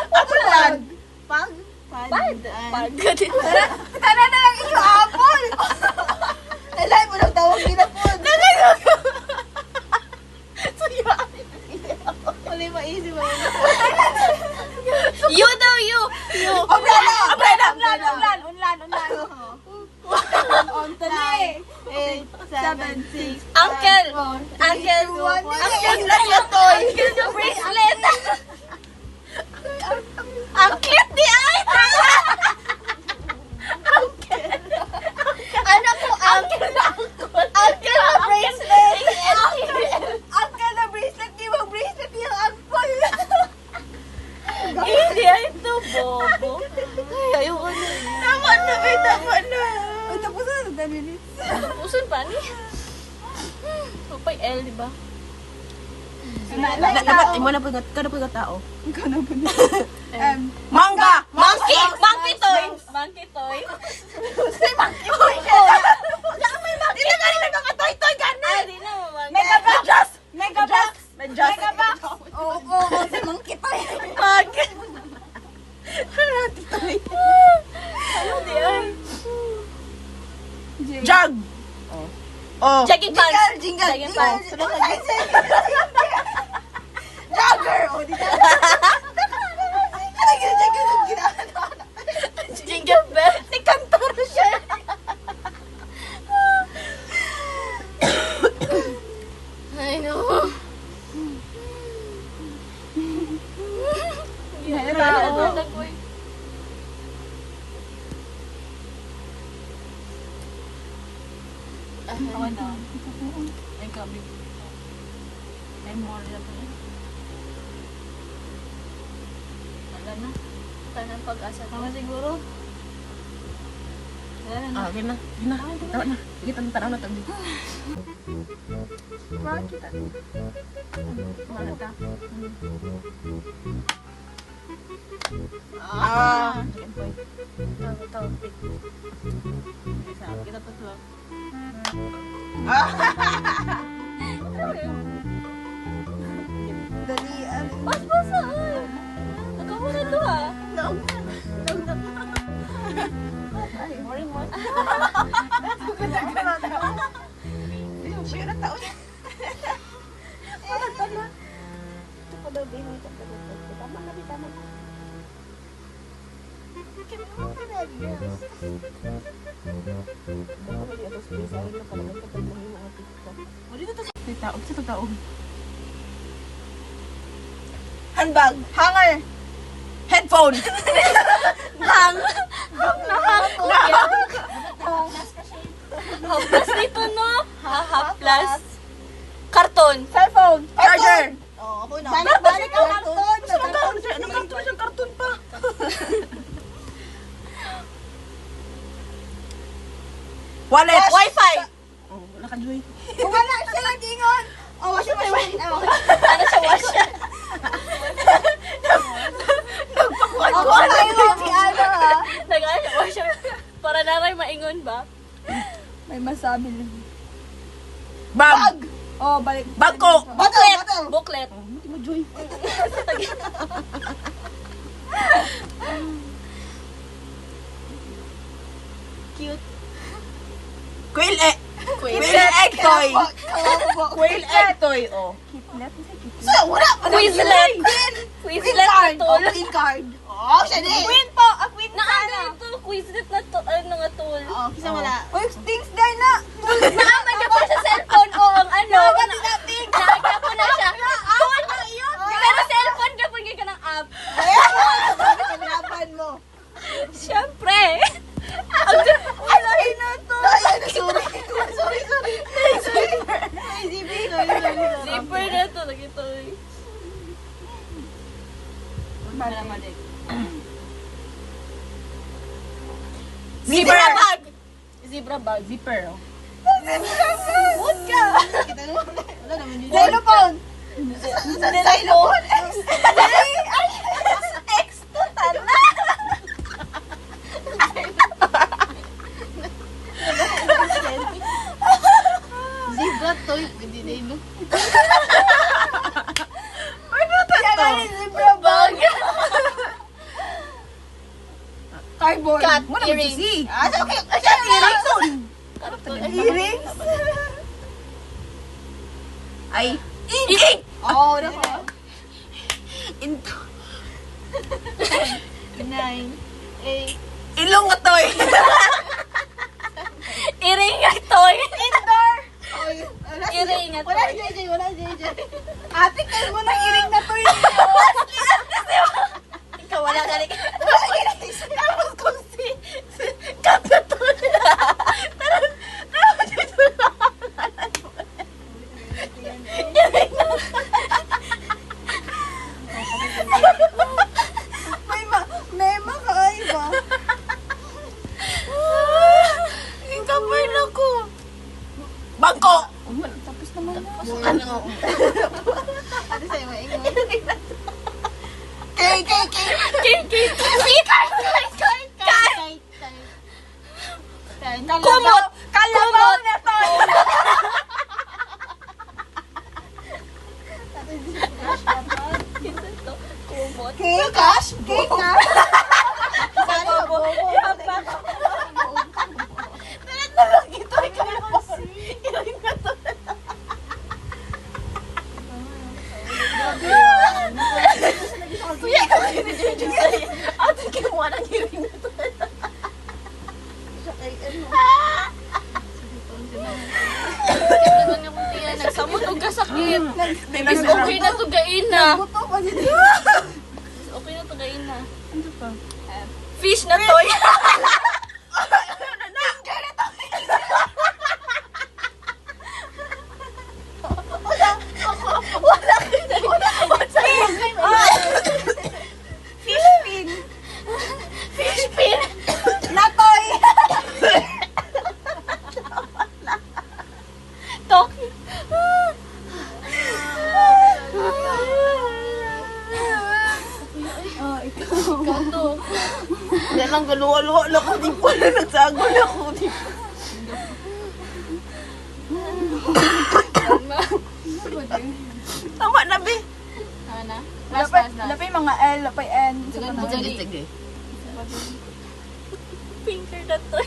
[SPEAKER 2] Apple pad. Pag?
[SPEAKER 3] Pad. Pad.
[SPEAKER 2] Tara na lang iyo, apple. Nalay mo lang tawag nila phone. Wala yung maisip mo.
[SPEAKER 3] You daw, you.
[SPEAKER 2] Umlan. On tali. 8, 7, 6.
[SPEAKER 3] Uncle. Uncle lang yung toy. Uncle yung bracelet. Uncle di ay. Uncle. Ano po, uncle? Uncle yung bracelet.
[SPEAKER 2] Sun pa ni. Upay L, di ba?
[SPEAKER 3] Dapat imo na pud ka tao.
[SPEAKER 4] Mangga!
[SPEAKER 2] Monkey! Monkey toy! Monkey toy?
[SPEAKER 3] Dili ka rin nagkakatoy-toy gani.
[SPEAKER 2] Ah, di na mo monkey.
[SPEAKER 3] Megabox.
[SPEAKER 4] Megabox!
[SPEAKER 3] Megabox.
[SPEAKER 4] Oo, si Monkey Toy.
[SPEAKER 2] Ano di ay?
[SPEAKER 3] Jug. Oh.
[SPEAKER 2] Jogging pants!
[SPEAKER 4] Jingle!
[SPEAKER 2] Jogging pants!
[SPEAKER 4] Jogger! O, di ka.
[SPEAKER 2] Jingle bell!
[SPEAKER 3] Si Kantor siya.
[SPEAKER 2] Ay, no.
[SPEAKER 3] Awan na. Ay kabi. Ay more na pa.
[SPEAKER 2] Wala na. Wala na pag-asa. Tama siguro. Wala na.
[SPEAKER 3] Ah, okay na. Yun na. Tawa na. Sige, tanaw na tabi.
[SPEAKER 4] Bakit?
[SPEAKER 3] Mana ta?
[SPEAKER 2] Ah.
[SPEAKER 3] Tawa. Kita to tuwa.
[SPEAKER 4] Dalian.
[SPEAKER 2] Pas-pasa ay. Nagawa na to ha.
[SPEAKER 3] Boring mo.
[SPEAKER 4] Siya na taon.
[SPEAKER 3] Taob sa taob.
[SPEAKER 4] Handbag. Hanger.
[SPEAKER 3] Headphone.
[SPEAKER 2] Haplas dito no? Haplas. Karton.
[SPEAKER 4] Cellphone.
[SPEAKER 3] Charger.
[SPEAKER 4] Oh, ako na. Balik ang karton.
[SPEAKER 3] Anong karton siyang karton pa? Wallet.
[SPEAKER 2] Wi-Fi.
[SPEAKER 3] Oh, wala ka joy.
[SPEAKER 4] Kung wala siya nag-ingon. Oh, washing machine.
[SPEAKER 2] Ano siya wash?
[SPEAKER 4] Ako na yung si ano ha.
[SPEAKER 2] Nag-ano siya wash? Para naray maingon ba?
[SPEAKER 4] May masabi lang.
[SPEAKER 3] Bag.
[SPEAKER 4] Oh, balik.
[SPEAKER 3] Bag ko.
[SPEAKER 2] Booklet. Booklet.
[SPEAKER 3] Hindi mo joy.
[SPEAKER 2] Cute.
[SPEAKER 3] Quail egg. Quail egg toy. Quail egg toy. Oh.
[SPEAKER 4] So, wala pa.
[SPEAKER 2] Quizlet. Quizlet na tool.
[SPEAKER 4] Queen card. Oh, siya din. Queen po. A queen
[SPEAKER 2] Na ano ito? Quizlet na to. Ano nga tool?
[SPEAKER 4] Oh, kisa wala. Uy, things guy na.
[SPEAKER 2] Naaman niya pa sa cellphone o ang ano. Nakakya po na siya. Tool. Pero cellphone ka po ka ng app.
[SPEAKER 4] Hanapan mo.
[SPEAKER 2] Siyempre.
[SPEAKER 4] Wala na to. Sorry. Ay, zipi.
[SPEAKER 2] Zipper na to. Lagi to. Zebra bag. Zebra bag.
[SPEAKER 3] Zipper. Oh.
[SPEAKER 4] What ka? Wala naman yun. Xylophone. Xylophone? X total na.
[SPEAKER 2] Zebra toy. Hindi na yun.
[SPEAKER 4] Zebra bag.
[SPEAKER 3] Cardboard.
[SPEAKER 2] Cat
[SPEAKER 3] Wala mo
[SPEAKER 2] earrings.
[SPEAKER 3] si.
[SPEAKER 4] Ah, okay. Cat earrings. Earrings?
[SPEAKER 3] Ay. Ink.
[SPEAKER 4] Oh, nako.
[SPEAKER 3] Into.
[SPEAKER 4] 9, 8.
[SPEAKER 3] Ilong nga toy.
[SPEAKER 2] Iring nga toy.
[SPEAKER 4] Indoor.
[SPEAKER 2] Iring nga
[SPEAKER 4] Wala
[SPEAKER 2] toy.
[SPEAKER 4] JJ, wala JJ. Ate, kayo mo ng iring na to yun.
[SPEAKER 2] Ikaw wala ka rin.
[SPEAKER 4] Wala iring.
[SPEAKER 3] Tapos kung si Kapatol.
[SPEAKER 4] May makaiba.
[SPEAKER 3] Yung kapay na ko. Ano sa'yo, maingon? Kay!
[SPEAKER 1] Kumot! Kalabaw na to! Kumot.
[SPEAKER 3] Cake! Cash! Cake na! Sali ka, bobo.
[SPEAKER 1] Nagsamot og kasakit. Is okay na to gain na.
[SPEAKER 3] Buto pa dito.
[SPEAKER 1] Okay na to gain na.
[SPEAKER 2] Ano pa?
[SPEAKER 1] Fish na toy.
[SPEAKER 3] Fish pin! Natoy!
[SPEAKER 1] Tok. Ikaw to.
[SPEAKER 3] Yan lang galuwa-luwa na ko. Di po na nagsagol ako. Tama na, be.
[SPEAKER 1] Ano na? Last, last, last.
[SPEAKER 2] Lapay mga L, lapay N.
[SPEAKER 1] Sige. Finger na to.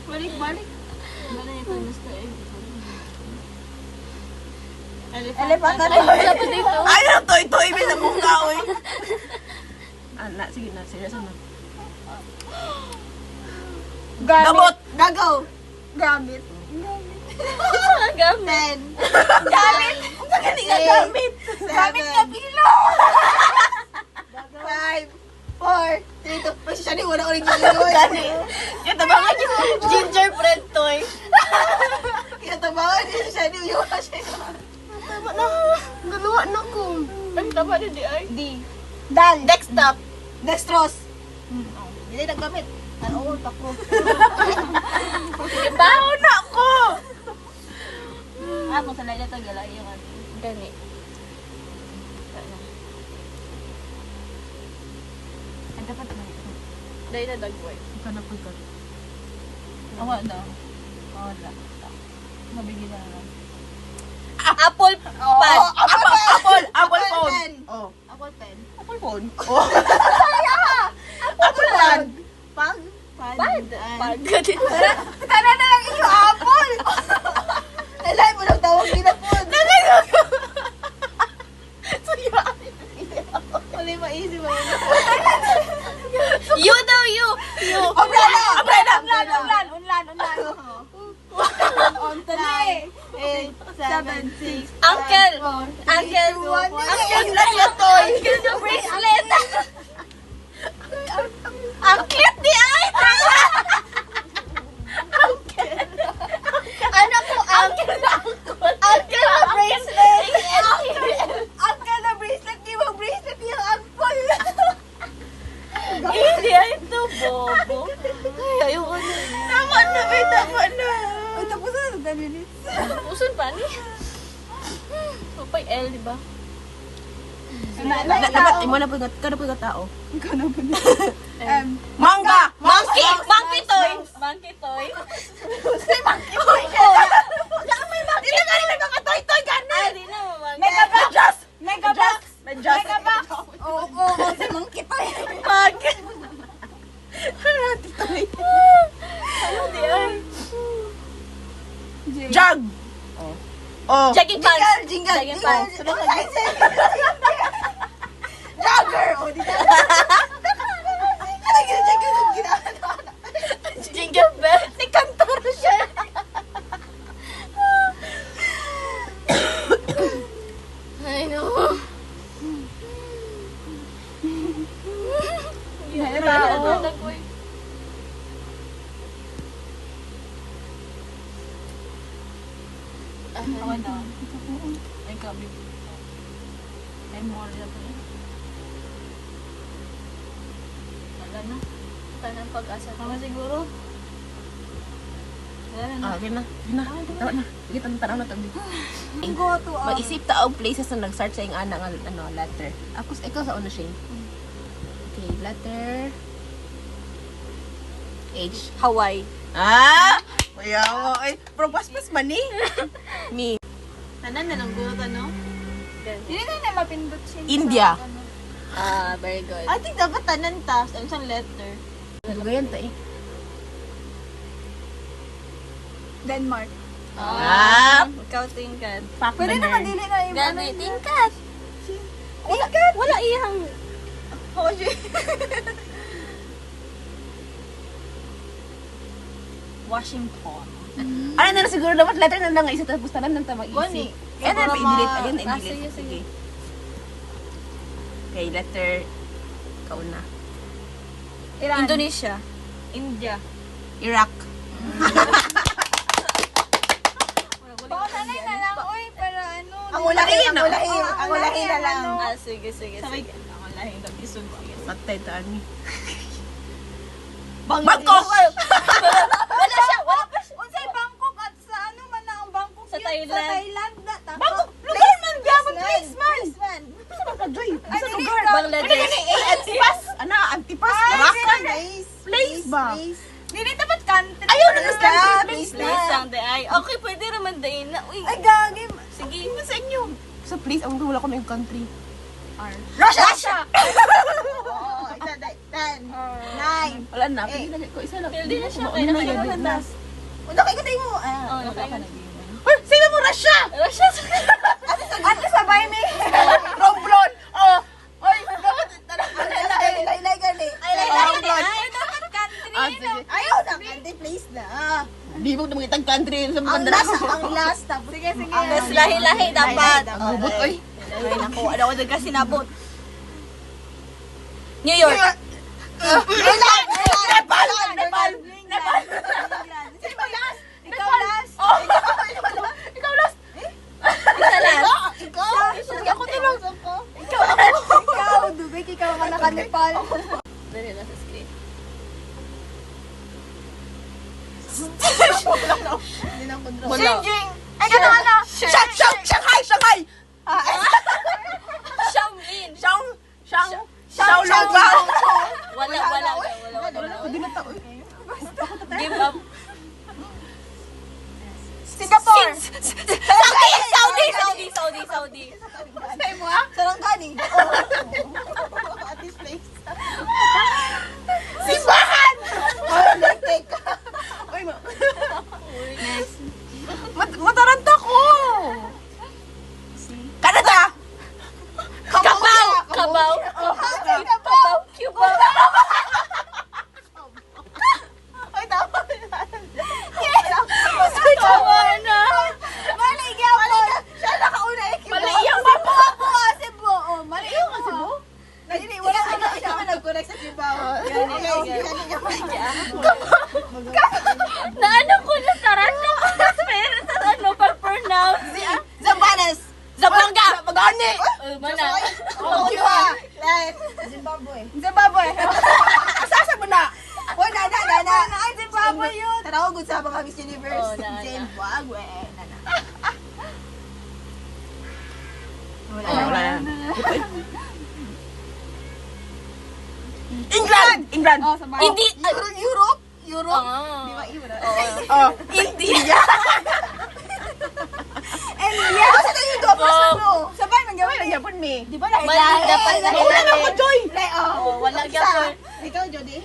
[SPEAKER 2] Balik.
[SPEAKER 1] Wala ito. Gusto eh.
[SPEAKER 2] Elephant na
[SPEAKER 1] Wala pa dito.
[SPEAKER 3] Ay, ito, ibig na mong kaoy.
[SPEAKER 4] Sige na.
[SPEAKER 3] Gamot! Gagaw!
[SPEAKER 2] Gamit.
[SPEAKER 1] Gamit.
[SPEAKER 3] Gamit! Ang gani nga gamit! Gamit nga pilo! 5, 4, 3, 2. Ay, siya ni wala ko rin gani.
[SPEAKER 1] Yung tabangan yung gingerbread toy.
[SPEAKER 3] Kinatabangan niya siya ni yung siya. Tama na. Galuwa na ko.
[SPEAKER 1] Ang taba na di ay.
[SPEAKER 2] Dal.
[SPEAKER 1] Desktop.
[SPEAKER 3] Dextrose. Hindi naggamit. Oo, takro.
[SPEAKER 1] Baho na ko.
[SPEAKER 2] Kung sa lala to, gala yung ano.
[SPEAKER 1] Gani.
[SPEAKER 2] Ang dapat ba ito?
[SPEAKER 1] Dahil na dagway.
[SPEAKER 4] Ika na po ka.
[SPEAKER 2] Awa daw. Wala. Mabigyan na lang.
[SPEAKER 1] Apple pad.
[SPEAKER 3] Apple phone. Oh.
[SPEAKER 2] Apple pen.
[SPEAKER 3] Apple phone. Oh. Apple pad.
[SPEAKER 2] Pag?
[SPEAKER 1] Pad. Pad.
[SPEAKER 3] Tara na lang iyo, apple. Nalay mo lang tawag nila po.
[SPEAKER 2] Wala maisip mo.
[SPEAKER 1] You daw, you.
[SPEAKER 3] Umbrella.
[SPEAKER 2] Unlan. On tali. 8, 7, 6.
[SPEAKER 1] Uncle. Uncle na toy. Uncle na bracelet. Ang cute di ay. Ano po, uncle na bracelet.
[SPEAKER 3] Uncle na bracelet. Di ba bracelet yung uncle?
[SPEAKER 1] Hindi ay ito, bobo. Ay, ayoko na.
[SPEAKER 3] Tama na.
[SPEAKER 2] Ay, tapos na. 10 minutes.
[SPEAKER 1] Usun pa ni. Papay L, di ba?
[SPEAKER 4] Dapat imo na po ka tao.
[SPEAKER 2] Ikaw na po na.
[SPEAKER 3] Mangga.
[SPEAKER 1] Monkey! Monkey toy! Monkey toy?
[SPEAKER 3] Monkey toy. Hindi na galing nagkakatoy-toy gani.
[SPEAKER 1] Ay, di na mo monkey.
[SPEAKER 3] Megabox.
[SPEAKER 4] Medyas.
[SPEAKER 3] Oo, si monkey toy.
[SPEAKER 1] Monkey. Ano di ay?
[SPEAKER 3] Jug. Oh.
[SPEAKER 1] Jogging pants.
[SPEAKER 3] Jingle.
[SPEAKER 1] Jogging pants.
[SPEAKER 3] Jogger. Oh, di ba?
[SPEAKER 1] Jingle bell. Ni kantoro siya. Ay, no.
[SPEAKER 2] Ako na. Ay, kabi. Ay, mo ulit ako na. Wala na.
[SPEAKER 1] Tanang pag-asa ko.
[SPEAKER 2] Ako siguro.
[SPEAKER 4] Okay na. Tawa na. Sige, tanaw na tabi.
[SPEAKER 2] Go to
[SPEAKER 4] Mag-isip ta og places na nag-start sa ing ana nga letter. Ikaw sa una siya. Okay, letter H.
[SPEAKER 1] Hawaii.
[SPEAKER 3] Kuya, ay, bro, paspas man eh.
[SPEAKER 4] Me.
[SPEAKER 2] Tanan na lang go no? Hindi na mapindot siya.
[SPEAKER 4] India.
[SPEAKER 1] Very good.
[SPEAKER 2] I think dapat tanan ta sa isang letter.
[SPEAKER 4] Gayan ta eh.
[SPEAKER 2] Denmark.
[SPEAKER 1] Ikaw tingkad.
[SPEAKER 2] Pwede naman dili na yung
[SPEAKER 1] Gano'y tingkad. Wala iyang...
[SPEAKER 2] Washington.
[SPEAKER 4] Ano na siguro dapat letter na lang isa tapos tanan nang tama
[SPEAKER 2] Gani.
[SPEAKER 4] easy. Ayan na, i-delete. Ayan na,
[SPEAKER 1] Ah,
[SPEAKER 4] i-delete.
[SPEAKER 1] sige.
[SPEAKER 4] Okay, letter kauna.
[SPEAKER 2] Iran.
[SPEAKER 1] Indonesia.
[SPEAKER 2] India.
[SPEAKER 4] Iraq.
[SPEAKER 2] Paunanay na lang, uy, para ano.
[SPEAKER 3] Ang ulahin na lang.
[SPEAKER 1] Sige.
[SPEAKER 2] Ang lahin daw isog.
[SPEAKER 4] Patay ta ani.
[SPEAKER 3] Bangkok!
[SPEAKER 1] Wala siya. Wala pa siya.
[SPEAKER 2] Unsay Bangkok at sa ano man na ang Bangkok
[SPEAKER 1] Sa
[SPEAKER 2] yun?
[SPEAKER 1] Thailand.
[SPEAKER 2] Sa Thailand na.
[SPEAKER 3] Bangkok! Lugar man, gyapon, place man!
[SPEAKER 4] Sa mga joy.
[SPEAKER 2] Ay,
[SPEAKER 4] Sa
[SPEAKER 2] dili,
[SPEAKER 4] lugar.
[SPEAKER 1] Bangladesh.
[SPEAKER 3] Antipas! Ano? Antipas? Moroccan?
[SPEAKER 4] Place ba?
[SPEAKER 2] Dili dapat country.
[SPEAKER 3] Ayaw na
[SPEAKER 2] Place,
[SPEAKER 3] place,
[SPEAKER 2] place
[SPEAKER 1] Please,
[SPEAKER 2] na.
[SPEAKER 1] ang ay. Okay, pwede naman din na. Uy,
[SPEAKER 2] Ay, gagi.
[SPEAKER 1] sige.
[SPEAKER 4] Sa inyo. Sa place, ang wala ko na yung country.
[SPEAKER 3] Russia!
[SPEAKER 2] Oo, isa, 10, 9.
[SPEAKER 4] Wala na. Pwede na ko isa lang.
[SPEAKER 1] Pwede na siya.
[SPEAKER 4] Ano
[SPEAKER 1] Kaya
[SPEAKER 4] na
[SPEAKER 1] naman
[SPEAKER 4] yun?
[SPEAKER 1] naman na.
[SPEAKER 2] Unta kay ko mo.
[SPEAKER 1] Oh, okay.
[SPEAKER 3] Uy, sino mo Russia?
[SPEAKER 1] Russia.
[SPEAKER 2] Ano sabay mi?
[SPEAKER 3] Romblon! Oh! Uy,
[SPEAKER 2] Lay gali.
[SPEAKER 1] Ay, dapat country.
[SPEAKER 4] Sige.
[SPEAKER 2] Ayaw na country place na.
[SPEAKER 4] Di mo naman itang country sa mga
[SPEAKER 2] Ang
[SPEAKER 4] dala
[SPEAKER 2] last,
[SPEAKER 4] ko.
[SPEAKER 2] ang last. Sige.
[SPEAKER 1] Mas lahi-lahi dapat.
[SPEAKER 4] Ang bubot, oy.
[SPEAKER 1] Ay, naku. Ano ko doon kasi nabot. New York.
[SPEAKER 2] Nepal.
[SPEAKER 3] Sino last?
[SPEAKER 2] Ikaw last.
[SPEAKER 3] Ikaw last!
[SPEAKER 1] Isa lang.
[SPEAKER 2] Ikaw. Ako tulong. Ikaw. Dugay ikaw ka naka-Nepal.
[SPEAKER 1] Dali na sa screen. Wala.
[SPEAKER 2] Xinjiang. Ay, ano?
[SPEAKER 3] Shanghai!
[SPEAKER 1] Xiaomin.
[SPEAKER 3] Xiaolongbang!
[SPEAKER 1] Wala.
[SPEAKER 4] Hindi na tao.
[SPEAKER 1] Give up.
[SPEAKER 2] Singapore.
[SPEAKER 1] Saudi.
[SPEAKER 2] Say mo ha? Sarangani. At this place.
[SPEAKER 3] Simbahan!
[SPEAKER 4] Uy, mataranta ko!
[SPEAKER 3] Canada!
[SPEAKER 1] Kabaw. Cuba.
[SPEAKER 2] Ay, tama.
[SPEAKER 1] Tawa na.
[SPEAKER 2] Mali, gyapon. Siya nakauna eh.
[SPEAKER 3] Mali yung mapa!
[SPEAKER 2] Cebu. Oh, mali yung Cebu. Hindi, wala ka nag-connect sa Cebu.
[SPEAKER 1] Na ano ko na taranta ko na pero ano pag-pronounce.
[SPEAKER 2] Zambanas.
[SPEAKER 3] Zamboanga! Magani!
[SPEAKER 1] Mana.
[SPEAKER 2] Cuba. Zimbabwe.
[SPEAKER 3] Asasa mo na!
[SPEAKER 2] Uy, nana. Ay, Zimbabwe yun. Tanaw, good sa mga Miss Universe.
[SPEAKER 1] Oh, nana.
[SPEAKER 2] Zimbabwe. Nana.
[SPEAKER 4] Wala na.
[SPEAKER 3] England!
[SPEAKER 2] Oh, sabay.
[SPEAKER 1] Hindi.
[SPEAKER 2] Europe.
[SPEAKER 1] Ah.
[SPEAKER 2] Di ba, Europe?
[SPEAKER 3] Oh,
[SPEAKER 1] India.
[SPEAKER 2] And yeah. Kasi tayo yung dopas na no. Sabay, man gawin.
[SPEAKER 4] Wala yapon me.
[SPEAKER 2] Di ba
[SPEAKER 1] Mali dapat na
[SPEAKER 3] wala na ako, Joy!
[SPEAKER 1] Oh, wala gyapon.
[SPEAKER 2] Ikaw, Jody?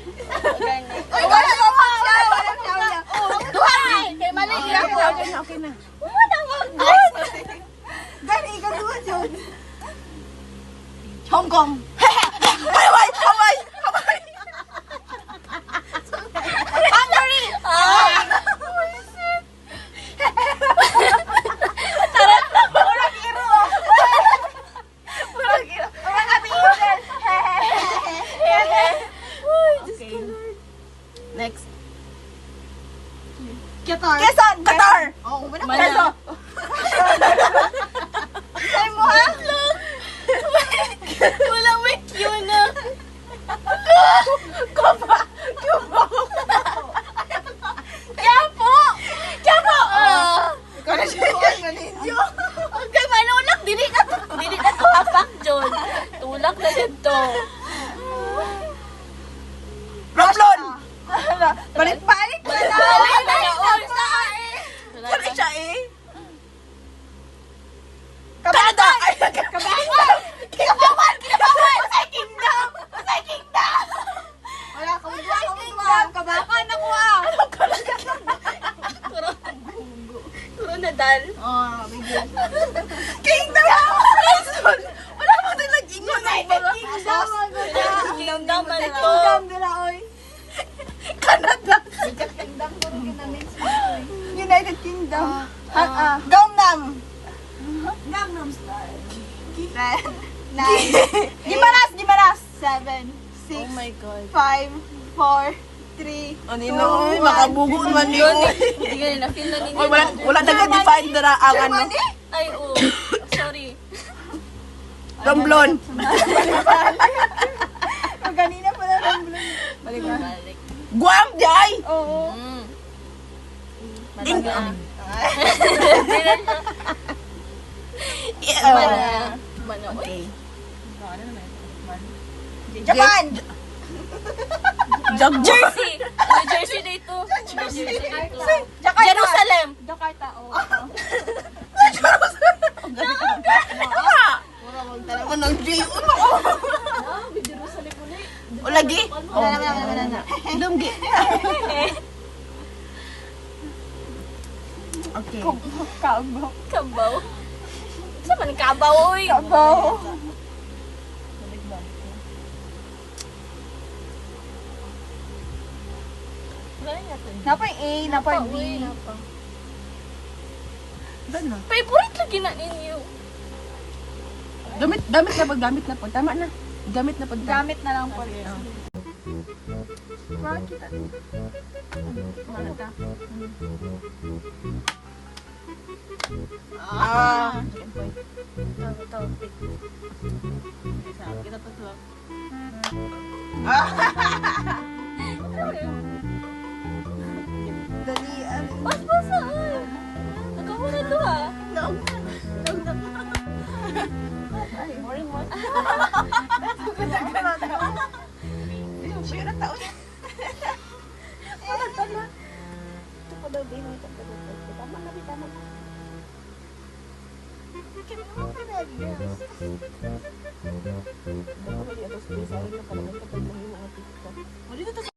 [SPEAKER 1] Gani.
[SPEAKER 2] Uy, wala mo pa. Wala siya.
[SPEAKER 1] Duhay. Kay mali gyapon.
[SPEAKER 4] Okay na.
[SPEAKER 1] Wala mo.
[SPEAKER 2] Gani, ikaw doon, Jody.
[SPEAKER 3] Hong Kong! Hawaii!
[SPEAKER 2] Hungary!
[SPEAKER 1] Ah.
[SPEAKER 4] Next.
[SPEAKER 2] Qatar.
[SPEAKER 3] Qatar!
[SPEAKER 2] Oh, wala
[SPEAKER 1] Mana.
[SPEAKER 2] Say mo ha?
[SPEAKER 1] Wala may
[SPEAKER 4] na dito.
[SPEAKER 3] Romblon! Balik-balik!
[SPEAKER 4] Balik na oy.
[SPEAKER 3] Kani siya eh? Canada! Ay, Kabawan! Kinabawan! Masay Kingdom! Masay Kingdom!
[SPEAKER 2] Wala, kamuduan. Kabakan ako ah.
[SPEAKER 4] Puro nadal.
[SPEAKER 2] Oh, bigyan.
[SPEAKER 3] Kingdom! Reason! Wala mo din nag-ingon ng mga
[SPEAKER 4] Kingdom man to.
[SPEAKER 2] Kingdom nila, oy.
[SPEAKER 3] Canada!
[SPEAKER 2] Kingdom ko rin namin sa
[SPEAKER 3] United Kingdom.
[SPEAKER 2] Ah.
[SPEAKER 3] Gangnam!
[SPEAKER 2] Gangnam Style.
[SPEAKER 3] 10, 9, Gimaras! 7, 6,
[SPEAKER 4] Oh my God.
[SPEAKER 3] 5, 4, 3,
[SPEAKER 2] Anino,
[SPEAKER 3] makabugo man
[SPEAKER 4] Yun eh. Hindi ka nila. Feel na ninyo.
[SPEAKER 3] Oy, wala nag-define na ang ano.
[SPEAKER 4] Ay, oo. Sorry.
[SPEAKER 3] Romblon.
[SPEAKER 2] Kanina pa na lang. Balik na.
[SPEAKER 4] Balik.
[SPEAKER 3] Guam, Jai!
[SPEAKER 2] Oo.
[SPEAKER 4] Mm.
[SPEAKER 3] Ding-
[SPEAKER 4] Malaga.
[SPEAKER 3] Yeah.
[SPEAKER 4] Mana.
[SPEAKER 3] Okay.
[SPEAKER 2] Japan!
[SPEAKER 4] Jersey! New Jersey dito. New Jersey dito.
[SPEAKER 2] Jakarta!
[SPEAKER 4] Jerusalem!
[SPEAKER 2] Jakarta, oo.
[SPEAKER 3] Ano ng J? O lagi?
[SPEAKER 2] Wala.
[SPEAKER 3] Dumgi. Okay.
[SPEAKER 2] Kabaw.
[SPEAKER 4] Kabaw. Saan man kabaw, oy?
[SPEAKER 2] Kabaw. Napay A, napay B.
[SPEAKER 4] Favorite lagi na ninyo.
[SPEAKER 3] Gamit na po. Tama na. Gamit na po.
[SPEAKER 2] Gamit na lang po.
[SPEAKER 3] Ah.
[SPEAKER 2] Dalian.
[SPEAKER 4] Bas-basa, ay. Nagkahuna to, ha?
[SPEAKER 3] Boring mo. Siya na taon. Ito pa daw, baby. Tama na, tama na. Kaya naman ka na, yes. Ako na, di atos, please. Sorry na pala, kapag mahimo ang TikTok.